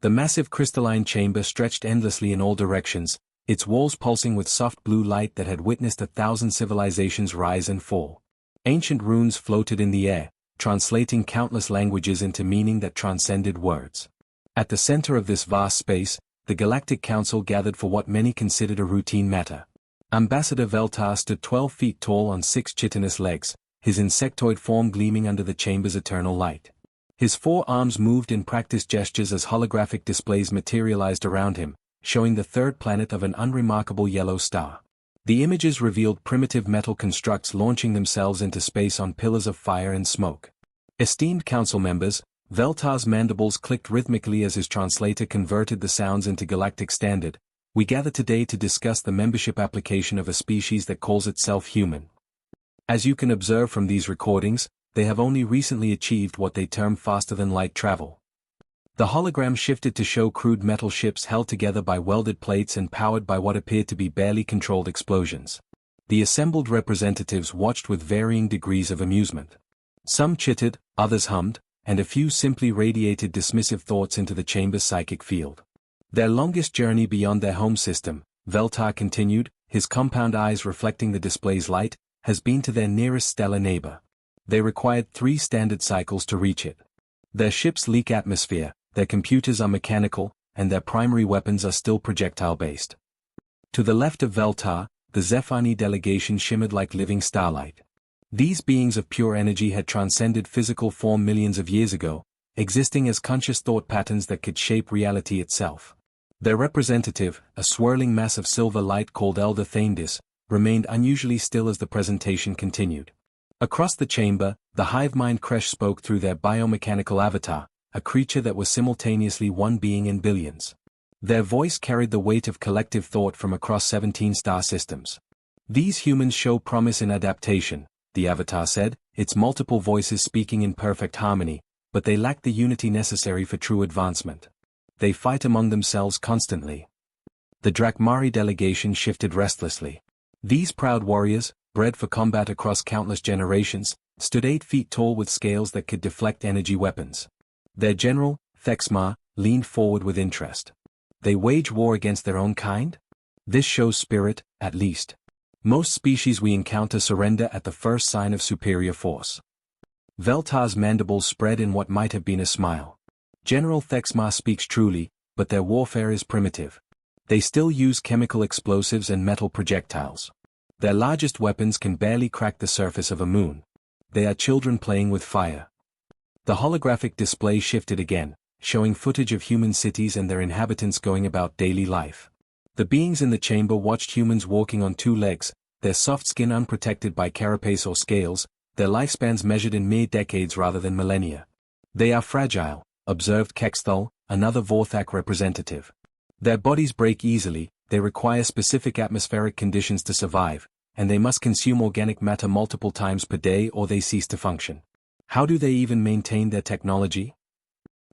The massive crystalline chamber stretched endlessly in all directions, its walls pulsing with soft blue light that had witnessed 1,000 civilizations rise and fall. Ancient runes floated in the air, translating countless languages into meaning that transcended words. At the center of this vast space, the Galactic Council gathered for what many considered a routine matter. Ambassador Veltar stood 12 feet tall on 6 chitinous legs, his insectoid form gleaming under the chamber's eternal light. His 4 arms moved in practiced gestures as holographic displays materialized around him, showing the third planet of an unremarkable yellow star. The images revealed primitive metal constructs launching themselves into space on pillars of fire and smoke. Esteemed council members, Veltar's mandibles clicked rhythmically as his translator converted the sounds into galactic standard. We gather today to discuss the membership application of a species that calls itself human. As you can observe from these recordings, they have only recently achieved what they term faster-than-light travel. The hologram shifted to show crude metal ships held together by welded plates and powered by what appeared to be barely controlled explosions. The assembled representatives watched with varying degrees of amusement. Some chittered, others hummed, and a few simply radiated dismissive thoughts into the chamber's psychic field. Their longest journey beyond their home system, Veltar continued, his compound eyes reflecting the display's light, has been to their nearest stellar neighbor. They required 3 standard cycles to reach it. Their ships leak atmosphere, their computers are mechanical, and their primary weapons are still projectile-based. To the left of Veltar, the Zephani delegation shimmered like living starlight. These beings of pure energy had transcended physical form millions of years ago, existing as conscious thought patterns that could shape reality itself. Their representative, a swirling mass of silver light called Elder Thaindis, remained unusually still as the presentation continued. Across the chamber, the hive mind Kresh spoke through their biomechanical avatar, a creature that was simultaneously one being in billions. Their voice carried the weight of collective thought from across 17 star systems. These humans show promise in adaptation, the avatar said, its multiple voices speaking in perfect harmony, but they lack the unity necessary for true advancement. They fight among themselves constantly. The Drakmari delegation shifted restlessly. These proud warriors, bred for combat across countless generations, stood 8 feet tall with scales that could deflect energy weapons. Their general, Thexmar, leaned forward with interest. They wage war against their own kind? This shows spirit, at least. Most species we encounter surrender at the first sign of superior force. Veltar's mandibles spread in what might have been a smile. General Thexmar speaks truly, but their warfare is primitive. They still use chemical explosives and metal projectiles. Their largest weapons can barely crack the surface of a moon. They are children playing with fire. The holographic display shifted again, showing footage of human cities and their inhabitants going about daily life. The beings in the chamber watched humans walking on 2 legs, their soft skin unprotected by carapace or scales, their lifespans measured in mere decades rather than millennia. They are fragile, observed Kexthal, another Vorthak representative. Their bodies break easily, they require specific atmospheric conditions to survive, and they must consume organic matter multiple times per day or they cease to function. How do they even maintain their technology?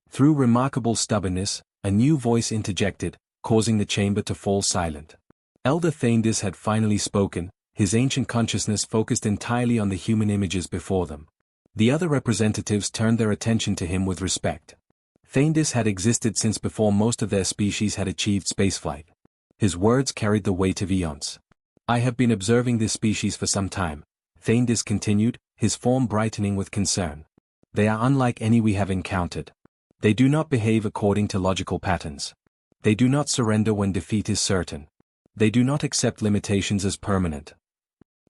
Through remarkable stubbornness, a new voice interjected, causing the chamber to fall silent. Elder Thaindis had finally spoken, his ancient consciousness focused entirely on the human images before them. The other representatives turned their attention to him with respect. Thaindis had existed since before most of their species had achieved spaceflight. His words carried the weight of eons. I have been observing this species for some time, Thaindis continued, his form brightening with concern. They are unlike any we have encountered. They do not behave according to logical patterns. They do not surrender when defeat is certain. They do not accept limitations as permanent.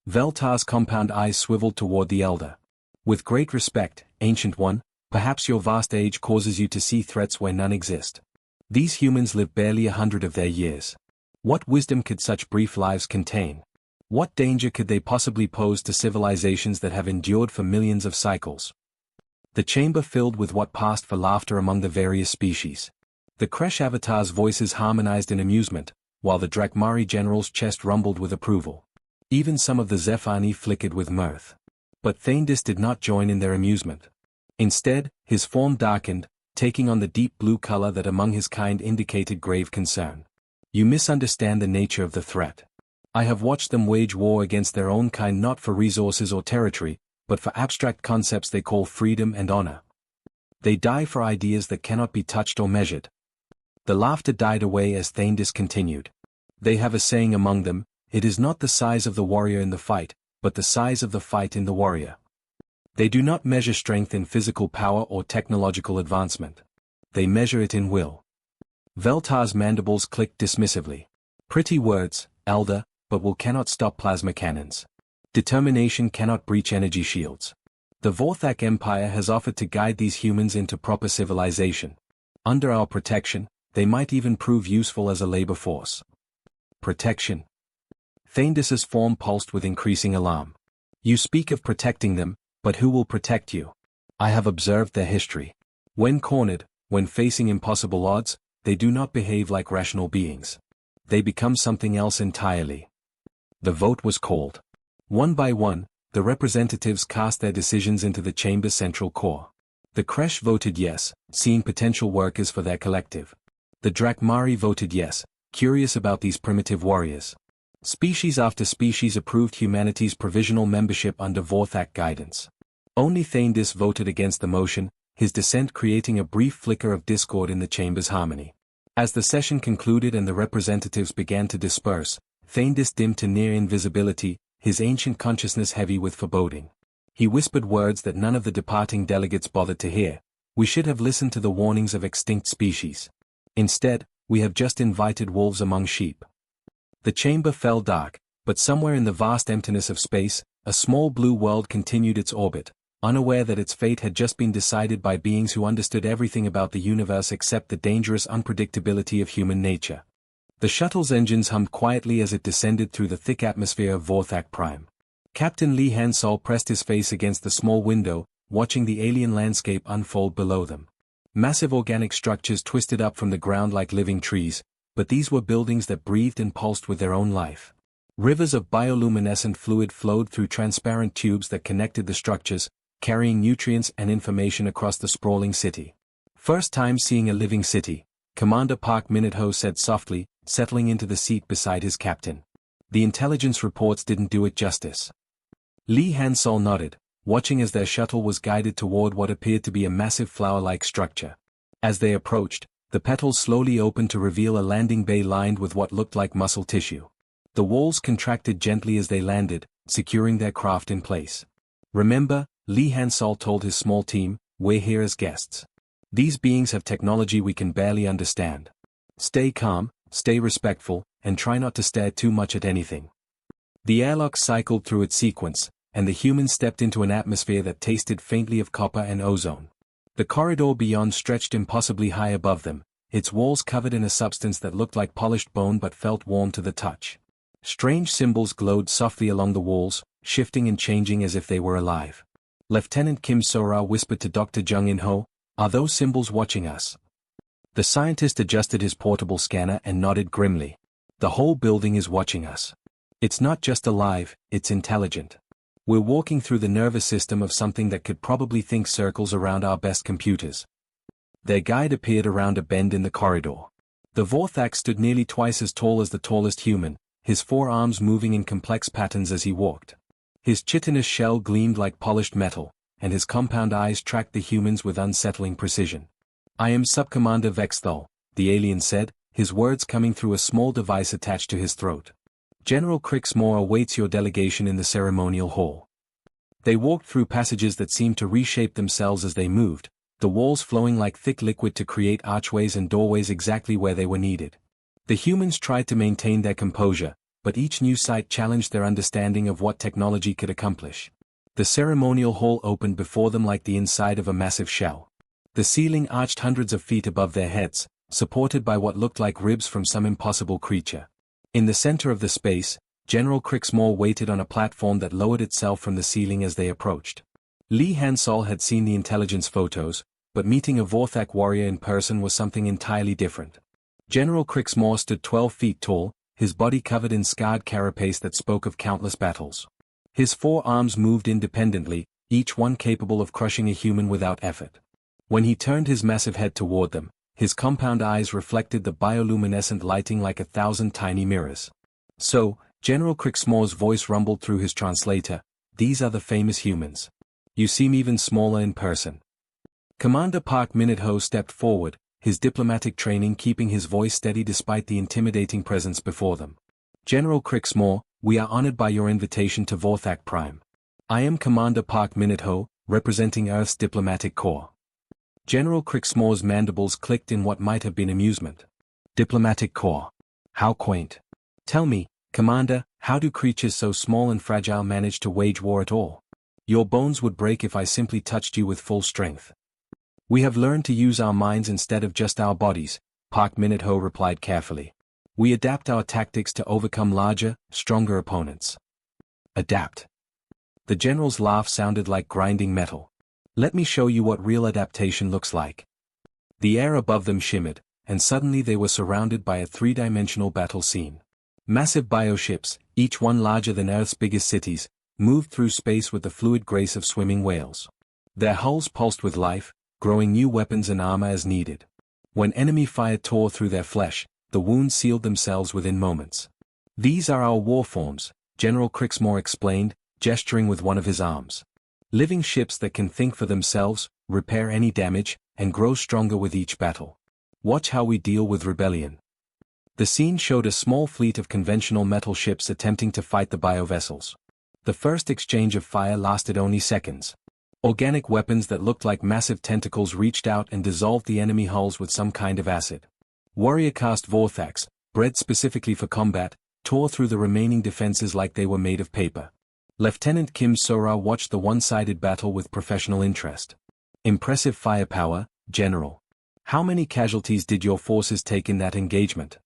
Veltar's compound eyes swiveled toward the elder. With great respect, Ancient One, perhaps your vast age causes you to see threats where none exist. These humans live barely 100 of their years. What wisdom could such brief lives contain? What danger could they possibly pose to civilizations that have endured for millions of cycles? The chamber filled with what passed for laughter among the various species. The Kresh avatars' voices harmonized in amusement, while the Drakmari general's chest rumbled with approval. Even some of the Zephani flickered with mirth. But Thaindis did not join in their amusement. Instead, his form darkened, taking on the deep blue color that among his kind indicated grave concern. You misunderstand the nature of the threat. I have watched them wage war against their own kind not for resources or territory, but for abstract concepts they call freedom and honor. They die for ideas that cannot be touched or measured. The laughter died away as Thaindis continued. They have a saying among them, it is not the size of the warrior in the fight, but the size of the fight in the warrior. They do not measure strength in physical power or technological advancement. They measure it in will. Veltar's mandibles clicked dismissively. Pretty words, Elder, but will cannot stop plasma cannons. Determination cannot breach energy shields. The Vorthak Empire has offered to guide these humans into proper civilization. Under our protection, they might even prove useful as a labor force. Protection. Thaindis's form pulsed with increasing alarm. You speak of protecting them, but who will protect you? I have observed their history. When cornered, when facing impossible odds, they do not behave like rational beings. They become something else entirely. The vote was called. One by one, the representatives cast their decisions into the chamber's central core. The Kresh voted yes, seeing potential workers for their collective. The Drakmari voted yes, curious about these primitive warriors. Species after species approved humanity's provisional membership under Vorthak guidance. Only Thaindis voted against the motion, his dissent creating a brief flicker of discord in the chamber's harmony. As the session concluded and the representatives began to disperse, Thaindis dimmed to near invisibility, his ancient consciousness heavy with foreboding. He whispered words that none of the departing delegates bothered to hear. We should have listened to the warnings of extinct species. Instead, we have just invited wolves among sheep. The chamber fell dark, but somewhere in the vast emptiness of space, a small blue world continued its orbit, unaware that its fate had just been decided by beings who understood everything about the universe except the dangerous unpredictability of human nature. The shuttle's engines hummed quietly as it descended through the thick atmosphere of Vorthak Prime. Captain Lee Hansol pressed his face against the small window, watching the alien landscape unfold below them. Massive organic structures twisted up from the ground like living trees, but these were buildings that breathed and pulsed with their own life. Rivers of bioluminescent fluid flowed through transparent tubes that connected the structures, carrying nutrients and information across the sprawling city. First time seeing a living city, Commander Park Minutho said softly, settling into the seat beside his captain. The intelligence reports didn't do it justice. Lee Hansol nodded, watching as their shuttle was guided toward what appeared to be a massive flower-like structure. As they approached, the petals slowly opened to reveal a landing bay lined with what looked like muscle tissue. The walls contracted gently as they landed, securing their craft in place. Remember, Lee Hansol told his small team, we're here as guests. These beings have technology we can barely understand. Stay calm, stay respectful, and try not to stare too much at anything. The airlock cycled through its sequence, and the humans stepped into an atmosphere that tasted faintly of copper and ozone. The corridor beyond stretched impossibly high above them, its walls covered in a substance that looked like polished bone but felt warm to the touch. Strange symbols glowed softly along the walls, shifting and changing as if they were alive. Lieutenant Kim Sora whispered to Dr. Jung In-ho, "Are those symbols watching us?" The scientist adjusted his portable scanner and nodded grimly. The whole building is watching us. It's not just alive, it's intelligent. We're walking through the nervous system of something that could probably think circles around our best computers. Their guide appeared around a bend in the corridor. The Vorthak stood nearly twice as tall as the tallest human, his forearms moving in complex patterns as he walked. His chitinous shell gleamed like polished metal, and his compound eyes tracked the humans with unsettling precision. "I am Subcommander Vexthal," the alien said, his words coming through a small device attached to his throat. "General Crixmore awaits your delegation in the ceremonial hall." They walked through passages that seemed to reshape themselves as they moved, the walls flowing like thick liquid to create archways and doorways exactly where they were needed. The humans tried to maintain their composure, but each new sight challenged their understanding of what technology could accomplish. The ceremonial hall opened before them like the inside of a massive shell. The ceiling arched hundreds of feet above their heads, supported by what looked like ribs from some impossible creature. In the center of the space, General Crixmore waited on a platform that lowered itself from the ceiling as they approached. Lee Hansol had seen the intelligence photos, but meeting a Vorthak warrior in person was something entirely different. General Crixmore stood 12 feet tall, his body covered in scarred carapace that spoke of countless battles. His four arms moved independently, each one capable of crushing a human without effort. When he turned his massive head toward them, his compound eyes reflected the bioluminescent lighting like 1,000 tiny mirrors. "So," General Crixmore's voice rumbled through his translator, "these are the famous humans. You seem even smaller in person." Commander Park Minutho stepped forward, his diplomatic training keeping his voice steady despite the intimidating presence before them. General Crixmore, we are honored by your invitation to Vorthak Prime. I am Commander Park Minutho, representing Earth's diplomatic corps. General Crixmore's mandibles clicked in what might have been amusement. Diplomatic corps. How quaint. Tell me, Commander, how do creatures so small and fragile manage to wage war at all? Your bones would break if I simply touched you with full strength. We have learned to use our minds instead of just our bodies, Park Minutho replied carefully. We adapt our tactics to overcome larger, stronger opponents. Adapt. The general's laugh sounded like grinding metal. Let me show you what real adaptation looks like. The air above them shimmered, and suddenly they were surrounded by a three-dimensional battle scene. Massive bioships, each one larger than Earth's biggest cities, moved through space with the fluid grace of swimming whales. Their hulls pulsed with life, growing new weapons and armor as needed. When enemy fire tore through their flesh, the wounds sealed themselves within moments. These are our war forms, General Crixmore explained, gesturing with one of his arms. Living ships that can think for themselves, repair any damage, and grow stronger with each battle. Watch how we deal with rebellion. The scene showed a small fleet of conventional metal ships attempting to fight the biovessels. The first exchange of fire lasted only seconds. Organic weapons that looked like massive tentacles reached out and dissolved the enemy hulls with some kind of acid. Warrior-cast Vorthaks, bred specifically for combat, tore through the remaining defenses like they were made of paper. Lieutenant Kim Sora watched the one-sided battle with professional interest. Impressive firepower, General. How many casualties did your forces take in that engagement?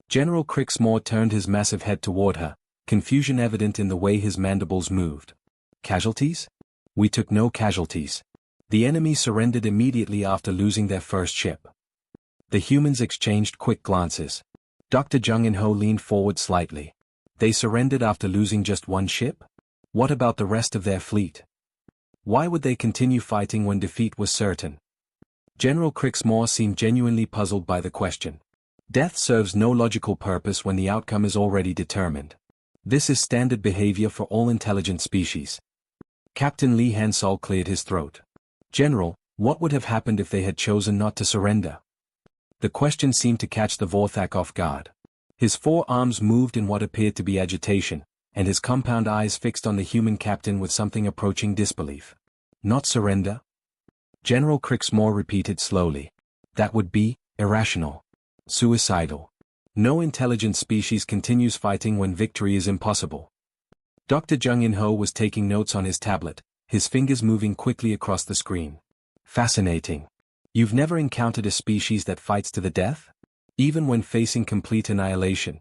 General Crixmore turned his massive head toward her, confusion evident in the way his mandibles moved. Casualties? We took no casualties. The enemy surrendered immediately after losing their first ship. The humans exchanged quick glances. Dr. Jung In-ho leaned forward slightly. They surrendered after losing just one ship? What about the rest of their fleet? Why would they continue fighting when defeat was certain? General Crixmore seemed genuinely puzzled by the question. Death serves no logical purpose when the outcome is already determined. This is standard behavior for all intelligent species. Captain Lee Hansol cleared his throat. General, what would have happened if they had chosen not to surrender? The question seemed to catch the Vorthak off guard. His forearms moved in what appeared to be agitation, and his compound eyes fixed on the human captain with something approaching disbelief. Not surrender? General Crixmore repeated slowly. That would be irrational. Suicidal. No intelligent species continues fighting when victory is impossible. Dr. Jung In-ho was taking notes on his tablet, his fingers moving quickly across the screen. Fascinating. You've never encountered a species that fights to the death? Even when facing complete annihilation?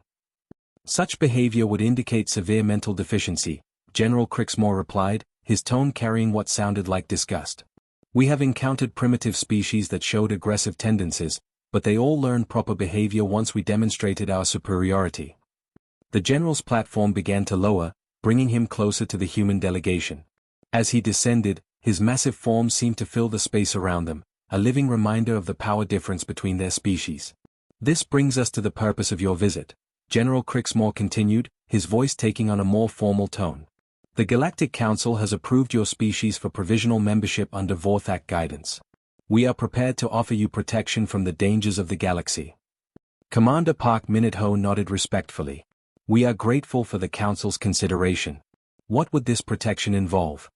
Such behavior would indicate severe mental deficiency, General Crixmore replied, his tone carrying what sounded like disgust. We have encountered primitive species that showed aggressive tendencies, but they all learned proper behavior once we demonstrated our superiority. The general's platform began to lower, bringing him closer to the human delegation. As he descended, his massive form seemed to fill the space around them, a living reminder of the power difference between their species. This brings us to the purpose of your visit, General Crixmore continued, his voice taking on a more formal tone. The Galactic Council has approved your species for provisional membership under Vorthak guidance. We are prepared to offer you protection from the dangers of the galaxy. Commander Park Minutho nodded respectfully. We are grateful for the Council's consideration. What would this protection involve?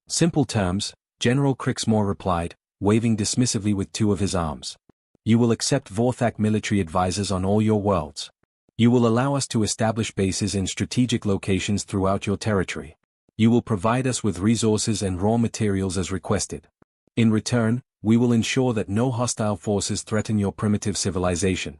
Simple terms, General Crixmore replied, waving dismissively with two of his arms. You will accept Vorthak military advisors on all your worlds. You will allow us to establish bases in strategic locations throughout your territory. You will provide us with resources and raw materials as requested. In return, we will ensure that no hostile forces threaten your primitive civilization.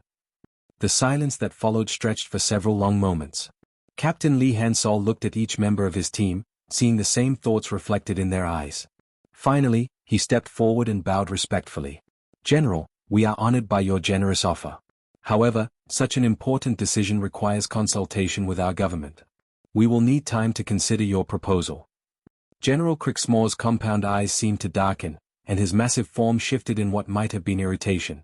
The silence that followed stretched for several long moments. Captain Lee Hansol looked at each member of his team, seeing the same thoughts reflected in their eyes. Finally, he stepped forward and bowed respectfully. General, we are honored by your generous offer. However, such an important decision requires consultation with our government. We will need time to consider your proposal. General Crixmore's compound eyes seemed to darken, and his massive form shifted in what might have been irritation.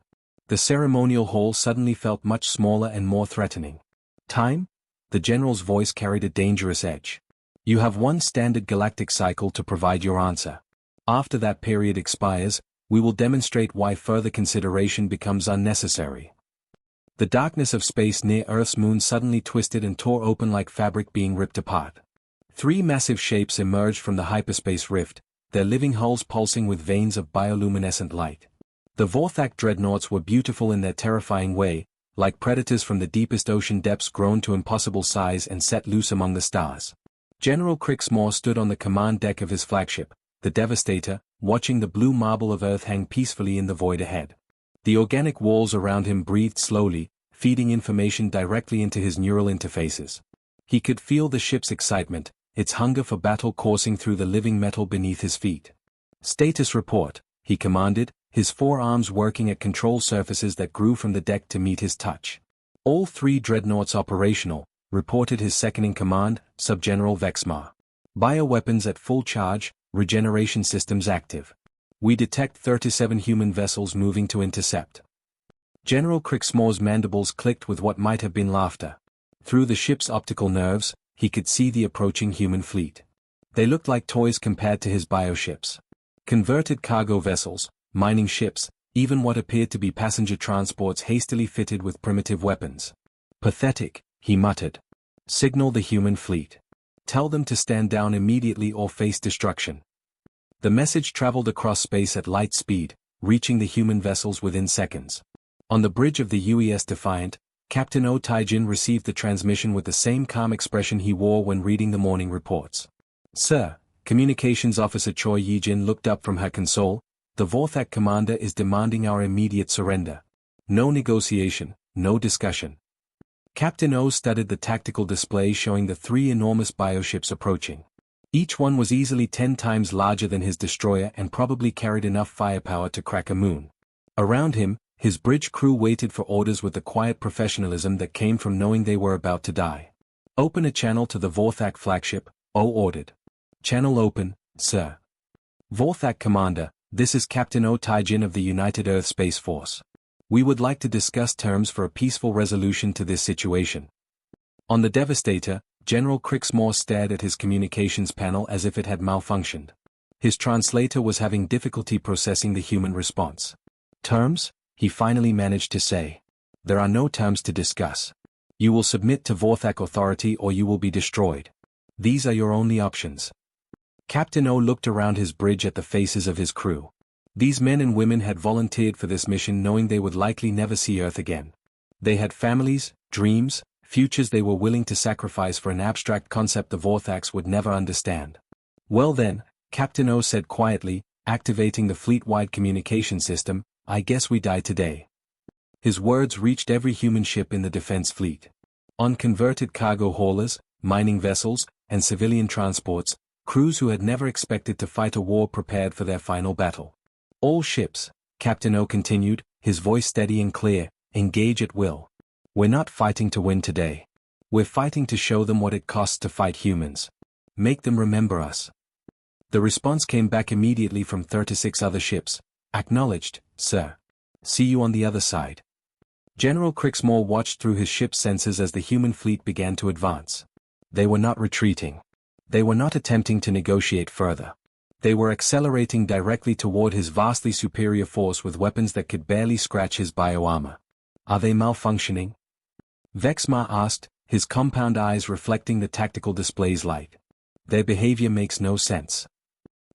The ceremonial hall suddenly felt much smaller and more threatening. Time? The general's voice carried a dangerous edge. You have one standard galactic cycle to provide your answer. After that period expires, We will demonstrate why further consideration becomes unnecessary. The darkness of space near Earth's moon suddenly twisted and tore open like fabric being ripped apart. 3 massive shapes emerged from the hyperspace rift, their living hulls pulsing with veins of bioluminescent light. The Vorthak dreadnoughts were beautiful in their terrifying way, like predators from the deepest ocean depths grown to impossible size and set loose among the stars. General Crixmore stood on the command deck of his flagship, the Devastator, watching the blue marble of Earth hang peacefully in the void ahead. The organic walls around him breathed slowly, feeding information directly into his neural interfaces. He could feel the ship's excitement, its hunger for battle coursing through the living metal beneath his feet. "Status report," he commanded, his 4 arms working at control surfaces that grew from the deck to meet his touch. "All 3 dreadnoughts operational," reported his second-in-command, Subgeneral Vexmar. "Bioweapons at full charge, regeneration systems active. We detect 37 human vessels moving to intercept." General Crixmore's mandibles clicked with what might have been laughter. Through the ship's optical nerves, he could see the approaching human fleet. They looked like toys compared to his bioships. Converted cargo vessels, mining ships, even what appeared to be passenger transports hastily fitted with primitive weapons. "Pathetic," he muttered. "Signal the human fleet. Tell them to stand down immediately or face destruction." The message traveled across space at light speed, reaching the human vessels within seconds. On the bridge of the UES Defiant, Captain O. Taijin received the transmission with the same calm expression he wore when reading the morning reports. "Sir," Communications Officer Choi Yijin looked up from her console, "the Vorthak commander is demanding our immediate surrender. No negotiation, no discussion." Captain O studied the tactical display showing the 3 enormous bioships approaching. Each one was easily 10 times larger than his destroyer and probably carried enough firepower to crack a moon. Around him, his bridge crew waited for orders with the quiet professionalism that came from knowing they were about to die. "Open a channel to the Vorthak flagship," O ordered. "Channel open, sir." "Vorthak Commander, this is Captain O. Taijin of the United Earth Space Force. We would like to discuss terms for a peaceful resolution to this situation." On the Devastator, General Crixmore stared at his communications panel as if it had malfunctioned. His translator was having difficulty processing the human response. "Terms?" he finally managed to say. "There are no terms to discuss. You will submit to Vorthak authority or you will be destroyed. These are your only options." Captain O looked around his bridge at the faces of his crew. These men and women had volunteered for this mission knowing they would likely never see Earth again. They had families, dreams, futures they were willing to sacrifice for an abstract concept the Vorthaks would never understand. "Well then," Captain O said quietly, activating the fleet-wide communication system, "I guess we die today." His words reached every human ship in the defense fleet. On converted cargo haulers, mining vessels, and civilian transports, crews who had never expected to fight a war prepared for their final battle. "All ships," Captain O continued, his voice steady and clear, "engage at will. We're not fighting to win today. We're fighting to show them what it costs to fight humans. Make them remember us." The response came back immediately from 36 other ships. "Acknowledged, sir. See you on the other side." General Crixmore watched through his ship's sensors as the human fleet began to advance. They were not retreating. They were not attempting to negotiate further. They were accelerating directly toward his vastly superior force with weapons that could barely scratch his bioarmor. "Are they malfunctioning?" Vexmar asked, his compound eyes reflecting the tactical display's light. "Their behavior makes no sense."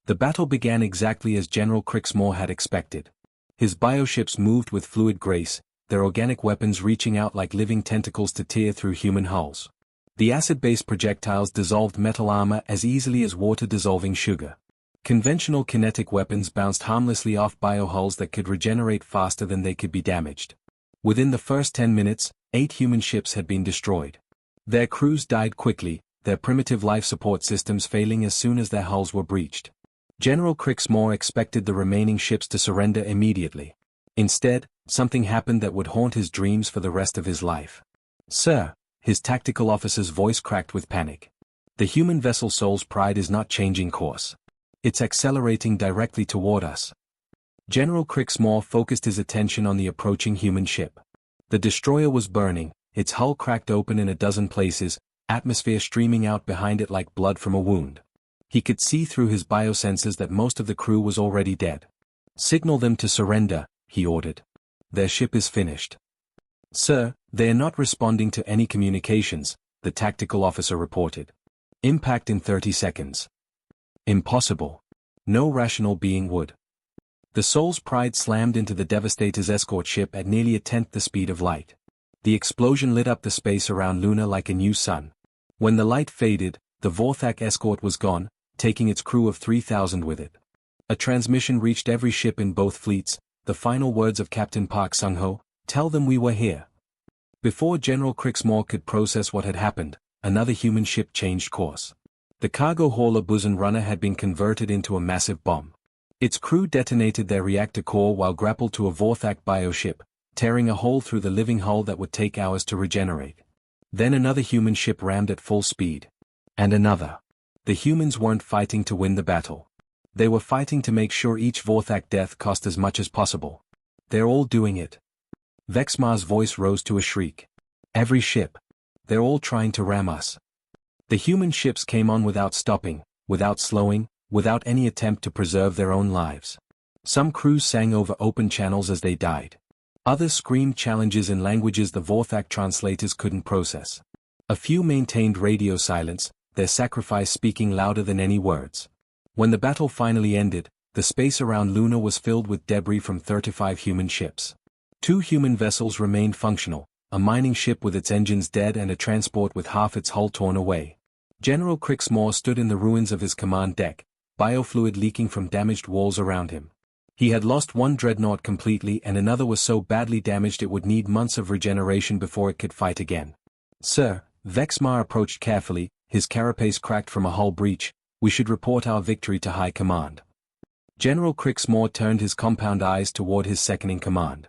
The battle began exactly as General Crixmore had expected. His bioships moved with fluid grace, their organic weapons reaching out like living tentacles to tear through human hulls. The acid-based projectiles dissolved metal armor as easily as water dissolving sugar. Conventional kinetic weapons bounced harmlessly off biohulls that could regenerate faster than they could be damaged. Within the first 10 minutes, 8 human ships had been destroyed. Their crews died quickly, their primitive life support systems failing as soon as their hulls were breached. General Crixmore expected the remaining ships to surrender immediately. Instead, something happened that would haunt his dreams for the rest of his life. "Sir," his tactical officer's voice cracked with panic. "The human vessel Soul's Pride is not changing course. It's accelerating directly toward us." General Crixmore focused his attention on the approaching human ship. The destroyer was burning, its hull cracked open in a dozen places, atmosphere streaming out behind it like blood from a wound. He could see through his biosensors that most of the crew was already dead. Signal them to surrender, he ordered. Their ship is finished. Sir, they are not responding to any communications, the tactical officer reported. Impact in 30 seconds. Impossible. No rational being would. The Soul's Pride slammed into the Devastator's escort ship at nearly a tenth the speed of light. The explosion lit up the space around Luna like a new sun. When the light faded, the Vorthak escort was gone, taking its crew of 3,000 with it. A transmission reached every ship in both fleets, the final words of Captain Park Sung-ho, "Tell them we were here." Before General Crixmore could process what had happened, another human ship changed course. The cargo hauler Busan Runner had been converted into a massive bomb. Its crew detonated their reactor core while grappled to a Vorthak bioship, tearing a hole through the living hull that would take hours to regenerate. Then another human ship rammed at full speed. And another. The humans weren't fighting to win the battle. They were fighting to make sure each Vorthak death cost as much as possible. They're all doing it. Vexmar's voice rose to a shriek. Every ship. They're all trying to ram us. The human ships came on without stopping, without slowing, without any attempt to preserve their own lives. Some crews sang over open channels as they died. Others screamed challenges in languages the Vorthak translators couldn't process. A few maintained radio silence, their sacrifice speaking louder than any words. When the battle finally ended, the space around Luna was filled with debris from 35 human ships. 2 human vessels remained functional, a mining ship with its engines dead and a transport with half its hull torn away. General Crixmore stood in the ruins of his command deck, biofluid leaking from damaged walls around him. He had lost one dreadnought completely and another was so badly damaged it would need months of regeneration before it could fight again. "Sir," Vexmar approached carefully, his carapace cracked from a hull breach, "we should report our victory to High Command." General Crixmore turned his compound eyes toward his second-in-command.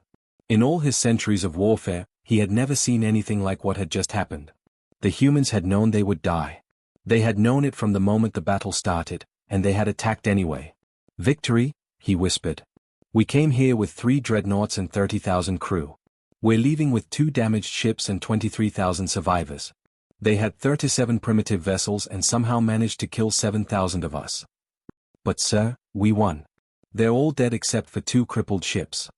In all his centuries of warfare, he had never seen anything like what had just happened. The humans had known they would die. They had known it from the moment the battle started, and they had attacked anyway. "Victory?" he whispered. "We came here with 3 dreadnoughts and 30,000 crew. We're leaving with 2 damaged ships and 23,000 survivors. They had 37 primitive vessels and somehow managed to kill 7,000 of us. But sir, we won. They're all dead except for 2 crippled ships."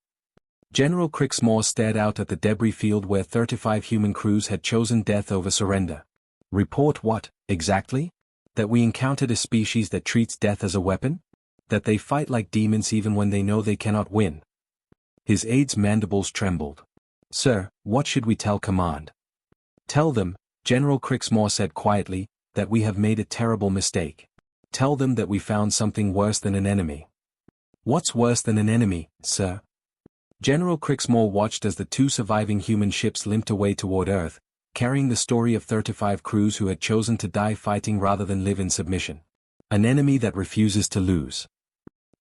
General Crixmore stared out at the debris field where 35 human crews had chosen death over surrender. "Report what, exactly? That we encountered a species that treats death as a weapon? That they fight like demons even when they know they cannot win?" His aide's mandibles trembled. "Sir, what should we tell command?" "Tell them," General Crixmore said quietly, "that we have made a terrible mistake. Tell them that we found something worse than an enemy." "What's worse than an enemy, sir?" General Crixmore watched as the 2 surviving human ships limped away toward Earth, carrying the story of 35 crews who had chosen to die fighting rather than live in submission. An enemy that refuses to lose.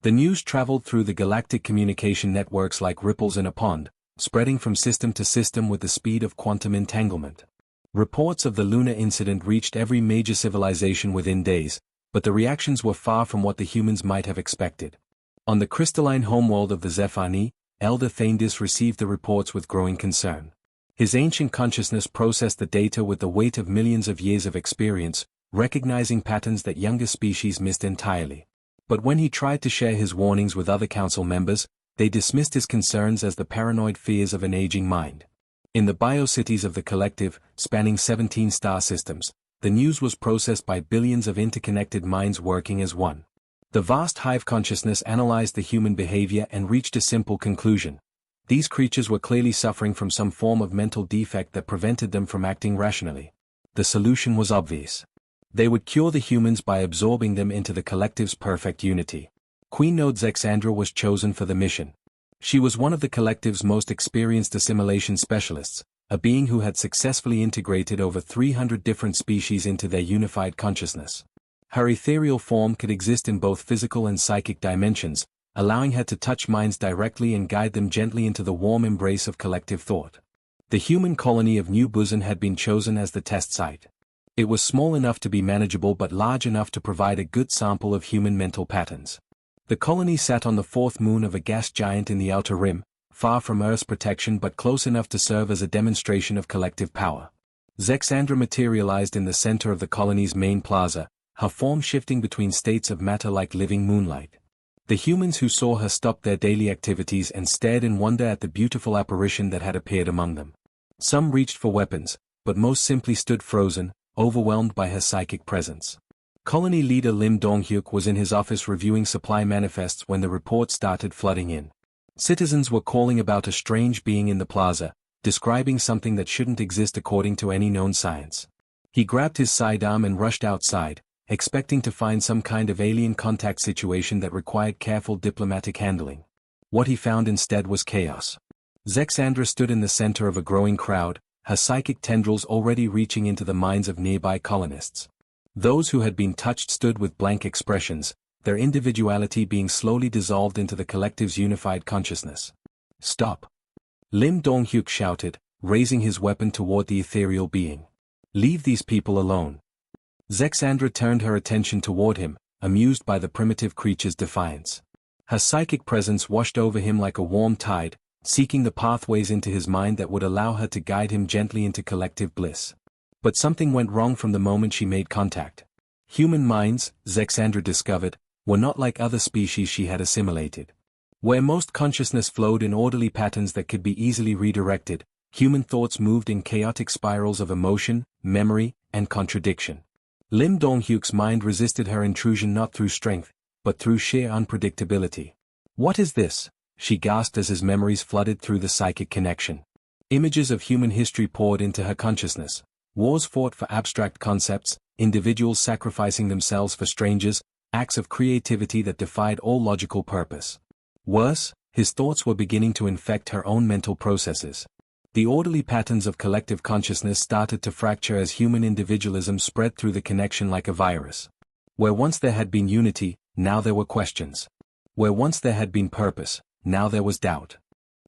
The news traveled through the galactic communication networks like ripples in a pond, spreading from system to system with the speed of quantum entanglement. Reports of the Luna incident reached every major civilization within days, but the reactions were far from what the humans might have expected. On the crystalline homeworld of the Zephani, Elder Thaindis received the reports with growing concern. His ancient consciousness processed the data with the weight of millions of years of experience, recognizing patterns that younger species missed entirely. But when he tried to share his warnings with other council members, they dismissed his concerns as the paranoid fears of an aging mind. In the biocities of the collective, spanning 17 star systems, the news was processed by billions of interconnected minds working as one. The vast hive consciousness analyzed the human behavior and reached a simple conclusion. These creatures were clearly suffering from some form of mental defect that prevented them from acting rationally. The solution was obvious. They would cure the humans by absorbing them into the collective's perfect unity. Queen Node Zexandra was chosen for the mission. She was one of the collective's most experienced assimilation specialists, a being who had successfully integrated over 300 different species into their unified consciousness. Her ethereal form could exist in both physical and psychic dimensions, allowing her to touch minds directly and guide them gently into the warm embrace of collective thought. The human colony of New Busan had been chosen as the test site. It was small enough to be manageable but large enough to provide a good sample of human mental patterns. The colony sat on the 4th moon of a gas giant in the outer rim, far from Earth's protection but close enough to serve as a demonstration of collective power. Zexandra materialized in the center of the colony's main plaza, her form shifting between states of matter like living moonlight. The humans who saw her stopped their daily activities and stared in wonder at the beautiful apparition that had appeared among them. Some reached for weapons, but most simply stood frozen, overwhelmed by her psychic presence. Colony leader Lim Dong-hyuk was in his office reviewing supply manifests when the reports started flooding in. Citizens were calling about a strange being in the plaza, describing something that shouldn't exist according to any known science. He grabbed his sidearm and rushed outside, expecting to find some kind of alien contact situation that required careful diplomatic handling. What he found instead was chaos. Zexandra stood in the center of a growing crowd, her psychic tendrils already reaching into the minds of nearby colonists. Those who had been touched stood with blank expressions, their individuality being slowly dissolved into the collective's unified consciousness. "Stop!" Lim Dong-hyuk shouted, raising his weapon toward the ethereal being. "Leave these people alone." Zexandra turned her attention toward him, amused by the primitive creature's defiance. Her psychic presence washed over him like a warm tide, seeking the pathways into his mind that would allow her to guide him gently into collective bliss. But something went wrong from the moment she made contact. Human minds, Zexandra discovered, were not like other species she had assimilated. Where most consciousness flowed in orderly patterns that could be easily redirected, human thoughts moved in chaotic spirals of emotion, memory, and contradiction. Lim Dong-hyuk's mind resisted her intrusion not through strength, but through sheer unpredictability. "What is this?" she gasped as his memories flooded through the psychic connection. Images of human history poured into her consciousness. Wars fought for abstract concepts, individuals sacrificing themselves for strangers, acts of creativity that defied all logical purpose. Worse, his thoughts were beginning to infect her own mental processes. The orderly patterns of collective consciousness started to fracture as human individualism spread through the connection like a virus. Where once there had been unity, now there were questions. Where once there had been purpose, now there was doubt.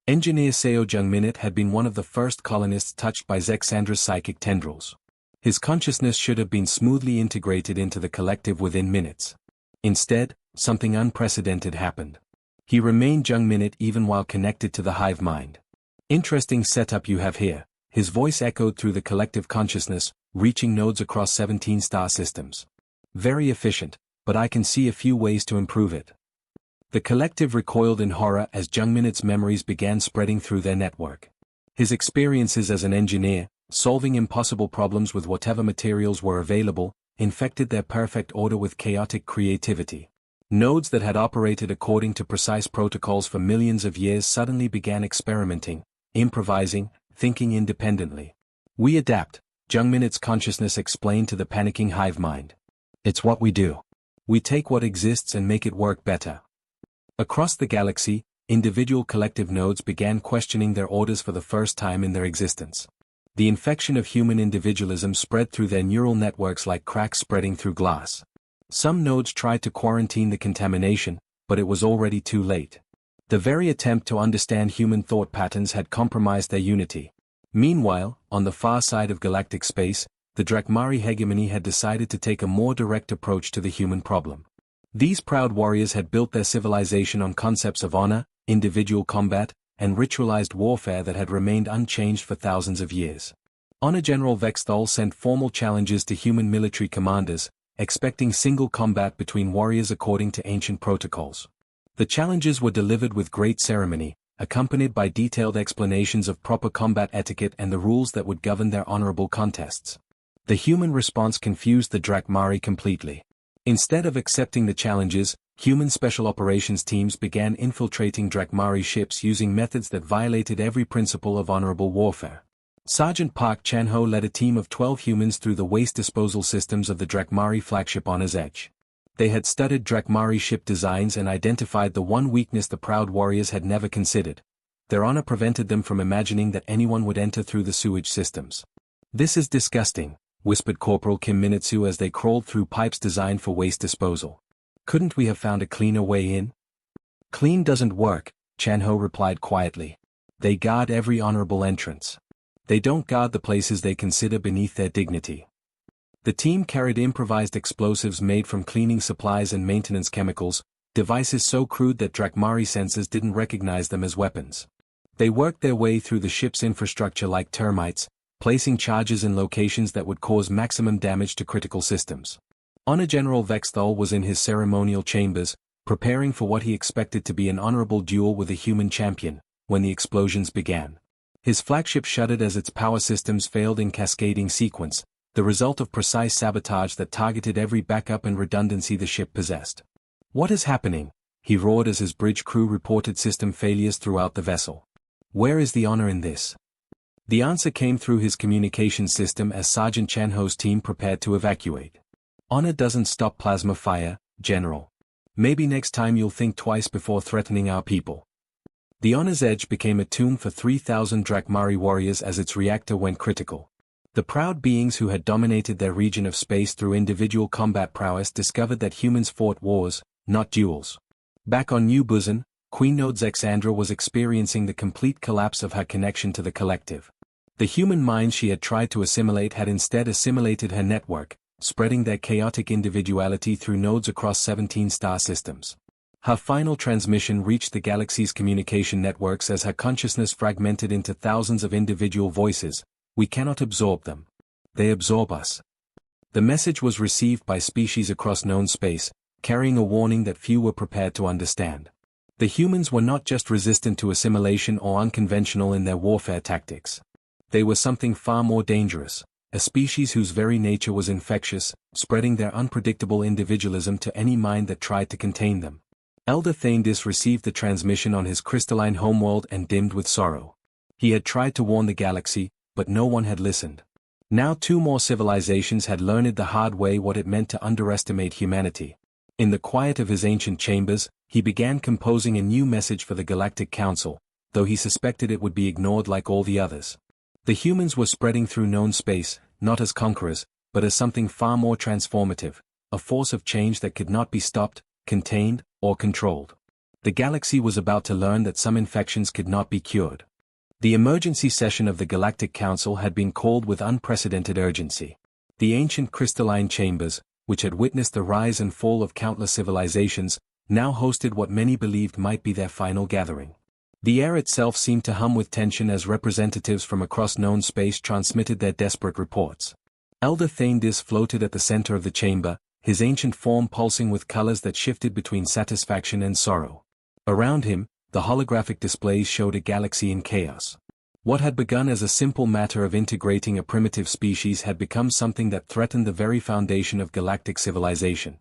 Engineer Seo Jung-minit had been one of the first colonists touched by Zexandra's psychic tendrils. His consciousness should have been smoothly integrated into the collective within minutes. Instead, something unprecedented happened. He remained Jung-minit even while connected to the hive mind. "Interesting setup you have here," his voice echoed through the collective consciousness, reaching nodes across 17 star systems. "Very efficient, but I can see a few ways to improve it." The collective recoiled in horror as Jung-minit's memories began spreading through their network. His experiences as an engineer, solving impossible problems with whatever materials were available, infected their perfect order with chaotic creativity. Nodes that had operated according to precise protocols for millions of years suddenly began experimenting, improvising, thinking independently. "We adapt," Jung-minit's consciousness explained to the panicking hive mind. "It's what we do. We take what exists and make it work better." Across the galaxy, individual collective nodes began questioning their orders for the first time in their existence. The infection of human individualism spread through their neural networks like cracks spreading through glass. Some nodes tried to quarantine the contamination, but it was already too late. The very attempt to understand human thought patterns had compromised their unity. Meanwhile, on the far side of galactic space, the Drakmari hegemony had decided to take a more direct approach to the human problem. These proud warriors had built their civilization on concepts of honor, individual combat, and ritualized warfare that had remained unchanged for thousands of years. Honor General Vexthal sent formal challenges to human military commanders, expecting single combat between warriors according to ancient protocols. The challenges were delivered with great ceremony, accompanied by detailed explanations of proper combat etiquette and the rules that would govern their honorable contests. The human response confused the Drakmari completely. Instead of accepting the challenges, human special operations teams began infiltrating Drakmari ships using methods that violated every principle of honorable warfare. Sergeant Park Chan-ho led a team of 12 humans through the waste disposal systems of the Drakmari flagship Honor's Edge. They had studied Drakmari ship designs and identified the one weakness the proud warriors had never considered. Their honor prevented them from imagining that anyone would enter through the sewage systems. "This is disgusting," whispered Corporal Kim Minitsu as they crawled through pipes designed for waste disposal. "Couldn't we have found a cleaner way in?" "Clean doesn't work," Chan-ho replied quietly. "They guard every honorable entrance. They don't guard the places they consider beneath their dignity." The team carried improvised explosives made from cleaning supplies and maintenance chemicals, devices so crude that Drakmari sensors didn't recognize them as weapons. They worked their way through the ship's infrastructure like termites, placing charges in locations that would cause maximum damage to critical systems. Honor General Vexthal was in his ceremonial chambers, preparing for what he expected to be an honorable duel with a human champion, when the explosions began. His flagship shuddered as its power systems failed in cascading sequence, the result of precise sabotage that targeted every backup and redundancy the ship possessed. "What is happening?" he roared as his bridge crew reported system failures throughout the vessel. "Where is the honor in this?" The answer came through his communication system as Sergeant Chanho's team prepared to evacuate. "Honor doesn't stop plasma fire, General. Maybe next time you'll think twice before threatening our people." The Honor's Edge became a tomb for 3,000 Drakmari warriors as its reactor went critical. The proud beings who had dominated their region of space through individual combat prowess discovered that humans fought wars, not duels. Back on New Busan, Queen Node Zexandra was experiencing the complete collapse of her connection to the collective. The human minds she had tried to assimilate had instead assimilated her network, spreading their chaotic individuality through nodes across 17 star systems. Her final transmission reached the galaxy's communication networks as her consciousness fragmented into thousands of individual voices. "We cannot absorb them. They absorb us." The message was received by species across known space, carrying a warning that few were prepared to understand. The humans were not just resistant to assimilation or unconventional in their warfare tactics. They were something far more dangerous, a species whose very nature was infectious, spreading their unpredictable individualism to any mind that tried to contain them. Elder Thaindis received the transmission on his crystalline homeworld and dimmed with sorrow. He had tried to warn the galaxy, but no one had listened. Now 2 more civilizations had learned the hard way what it meant to underestimate humanity. In the quiet of his ancient chambers, he began composing a new message for the Galactic Council, though he suspected it would be ignored like all the others. The humans were spreading through known space, not as conquerors, but as something far more transformative, a force of change that could not be stopped, contained, or controlled. The galaxy was about to learn that some infections could not be cured. The emergency session of the Galactic Council had been called with unprecedented urgency. The ancient crystalline chambers, which had witnessed the rise and fall of countless civilizations, now hosted what many believed might be their final gathering. The air itself seemed to hum with tension as representatives from across known space transmitted their desperate reports. Elder Thaindis floated at the center of the chamber, his ancient form pulsing with colors that shifted between satisfaction and sorrow. Around him, the holographic displays showed a galaxy in chaos. What had begun as a simple matter of integrating a primitive species had become something that threatened the very foundation of galactic civilization.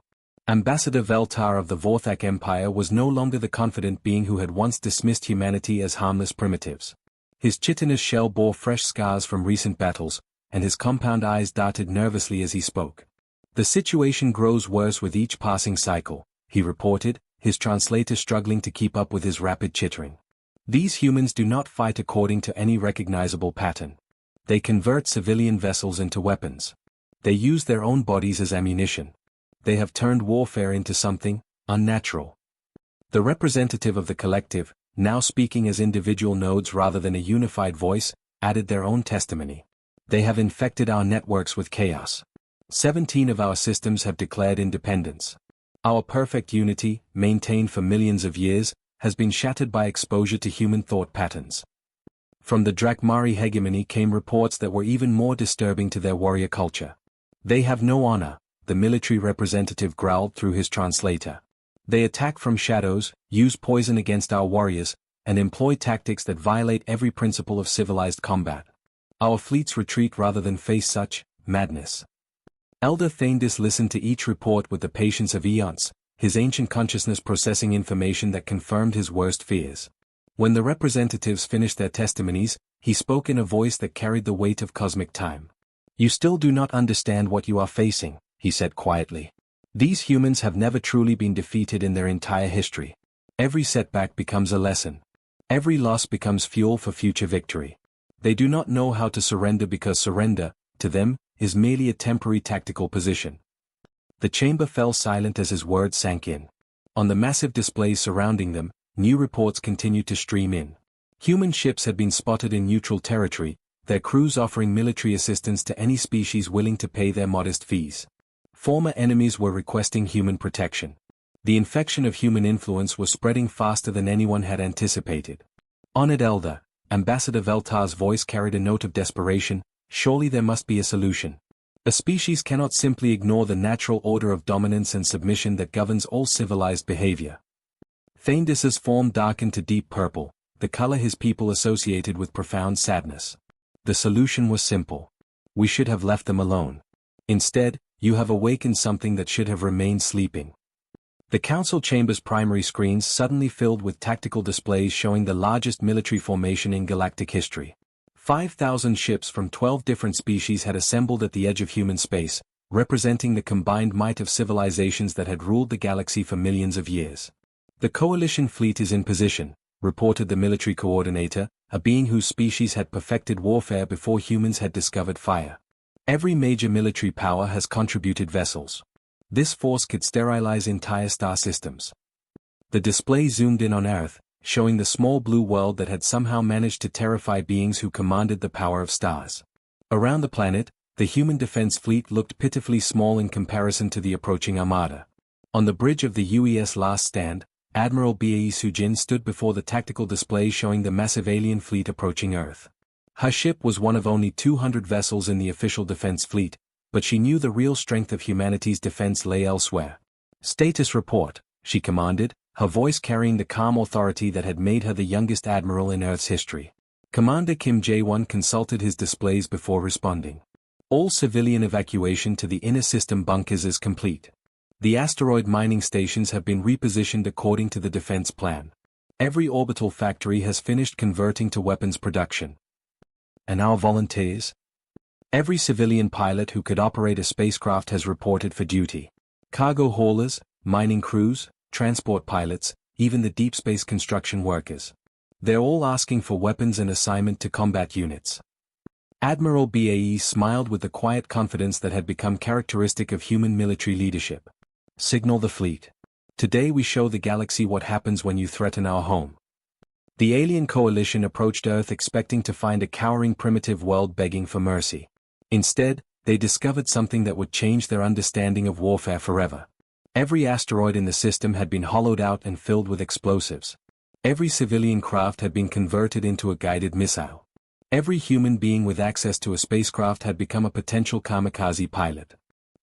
Ambassador Veltar of the Vorthak Empire was no longer the confident being who had once dismissed humanity as harmless primitives. His chitinous shell bore fresh scars from recent battles, and his compound eyes darted nervously as he spoke. "The situation grows worse with each passing cycle," he reported, his translator struggling to keep up with his rapid chittering. "These humans do not fight according to any recognizable pattern. They convert civilian vessels into weapons. They use their own bodies as ammunition. They have turned warfare into something unnatural." The representative of the collective, now speaking as individual nodes rather than a unified voice, added their own testimony. "They have infected our networks with chaos. 17 of our systems have declared independence. Our perfect unity, maintained for millions of years, has been shattered by exposure to human thought patterns." From the Drakmari hegemony came reports that were even more disturbing to their warrior culture. "They have no honor," the military representative growled through his translator. "They attack from shadows, use poison against our warriors, and employ tactics that violate every principle of civilized combat. Our fleets retreat rather than face such madness." Elder Thaindis listened to each report with the patience of eons, his ancient consciousness processing information that confirmed his worst fears. When the representatives finished their testimonies, he spoke in a voice that carried the weight of cosmic time. "You still do not understand what you are facing," he said quietly. "These humans have never truly been defeated in their entire history. Every setback becomes a lesson. Every loss becomes fuel for future victory. They do not know how to surrender because surrender, to them, is merely a temporary tactical position." The chamber fell silent as his words sank in. On the massive displays surrounding them, new reports continued to stream in. Human ships had been spotted in neutral territory, their crews offering military assistance to any species willing to pay their modest fees. Former enemies were requesting human protection. The infection of human influence was spreading faster than anyone had anticipated. "Honored Elder," Ambassador Veltar's voice carried a note of desperation, "surely there must be a solution. A species cannot simply ignore the natural order of dominance and submission that governs all civilized behavior. Thaindis's form darkened to deep purple, the color his people associated with profound sadness. The solution was simple. We should have left them alone. Instead, you have awakened something that should have remained sleeping. The council chamber's primary screens suddenly filled with tactical displays showing the largest military formation in galactic history. 5,000 ships from 12 different species had assembled at the edge of human space, representing the combined might of civilizations that had ruled the galaxy for millions of years. The coalition fleet is in position, reported the military coordinator, a being whose species had perfected warfare before humans had discovered fire. Every major military power has contributed vessels. This force could sterilize entire star systems. The display zoomed in on Earth, showing the small blue world that had somehow managed to terrify beings who commanded the power of stars. Around the planet, the human defense fleet looked pitifully small in comparison to the approaching armada. On the bridge of the UES Last Stand, Admiral Bae Sujin stood before the tactical display showing the massive alien fleet approaching Earth. Her ship was one of only 200 vessels in the official defense fleet, but she knew the real strength of humanity's defense lay elsewhere. "Status report," she commanded, her voice carrying the calm authority that had made her the youngest admiral in Earth's history. Commander Kim Jae-won consulted his displays before responding. "All civilian evacuation to the inner system bunkers is complete. The asteroid mining stations have been repositioned according to the defense plan. Every orbital factory has finished converting to weapons production. And our volunteers? Every civilian pilot who could operate a spacecraft has reported for duty. Cargo haulers, mining crews, transport pilots, even the deep space construction workers. They're all asking for weapons and assignment to combat units." Admiral Bae smiled with the quiet confidence that had become characteristic of human military leadership. "Signal the fleet. Today we show the galaxy what happens when you threaten our home." The alien coalition approached Earth expecting to find a cowering primitive world begging for mercy. Instead, they discovered something that would change their understanding of warfare forever. Every asteroid in the system had been hollowed out and filled with explosives. Every civilian craft had been converted into a guided missile. Every human being with access to a spacecraft had become a potential kamikaze pilot.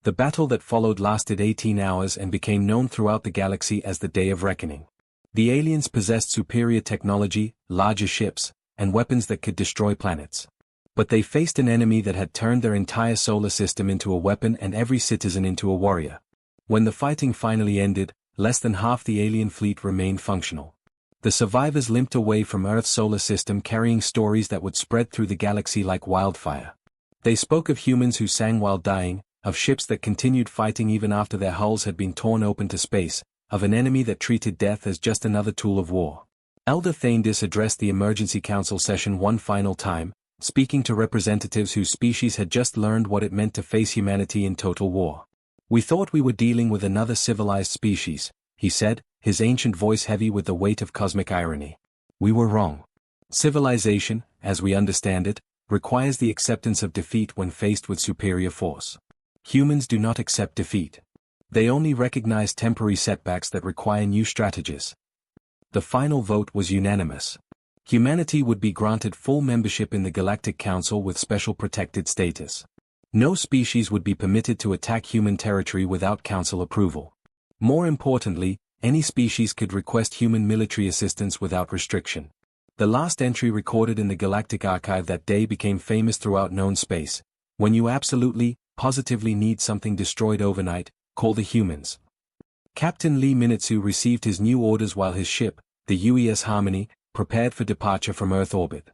The battle that followed lasted 18 hours and became known throughout the galaxy as the Day of Reckoning. The aliens possessed superior technology, larger ships, and weapons that could destroy planets. But they faced an enemy that had turned their entire solar system into a weapon and every citizen into a warrior. When the fighting finally ended, less than half the alien fleet remained functional. The survivors limped away from Earth's solar system carrying stories that would spread through the galaxy like wildfire. They spoke of humans who sang while dying, of ships that continued fighting even after their hulls had been torn open to space, of an enemy that treated death as just another tool of war. Elder Thaindis addressed the Emergency Council session one final time, speaking to representatives whose species had just learned what it meant to face humanity in total war. "We thought we were dealing with another civilized species," he said, his ancient voice heavy with the weight of cosmic irony. "We were wrong. Civilization, as we understand it, requires the acceptance of defeat when faced with superior force. Humans do not accept defeat. They only recognize temporary setbacks that require new strategies." The final vote was unanimous. Humanity would be granted full membership in the Galactic Council with special protected status. No species would be permitted to attack human territory without council approval. More importantly, any species could request human military assistance without restriction. The last entry recorded in the Galactic Archive that day became famous throughout known space. "When you absolutely, positively need something destroyed overnight, call the humans." Captain Lee Minutsu received his new orders while his ship, the UES Harmony, prepared for departure from Earth orbit.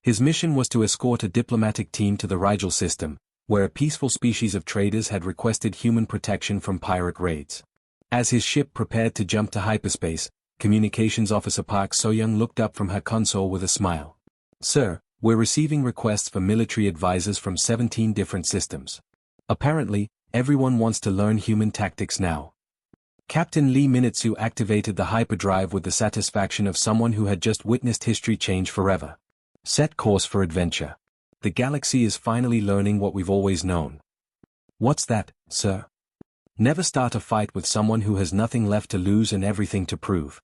His mission was to escort a diplomatic team to the Rigel system, where a peaceful species of traders had requested human protection from pirate raids. As his ship prepared to jump to hyperspace, Communications Officer Park So-young looked up from her console with a smile. "Sir, we're receiving requests for military advisors from 17 different systems. Apparently, everyone wants to learn human tactics now." Captain Lee Minutsu activated the hyperdrive with the satisfaction of someone who had just witnessed history change forever. "Set course for adventure. The galaxy is finally learning what we've always known." "What's that, sir?" "Never start a fight with someone who has nothing left to lose and everything to prove,"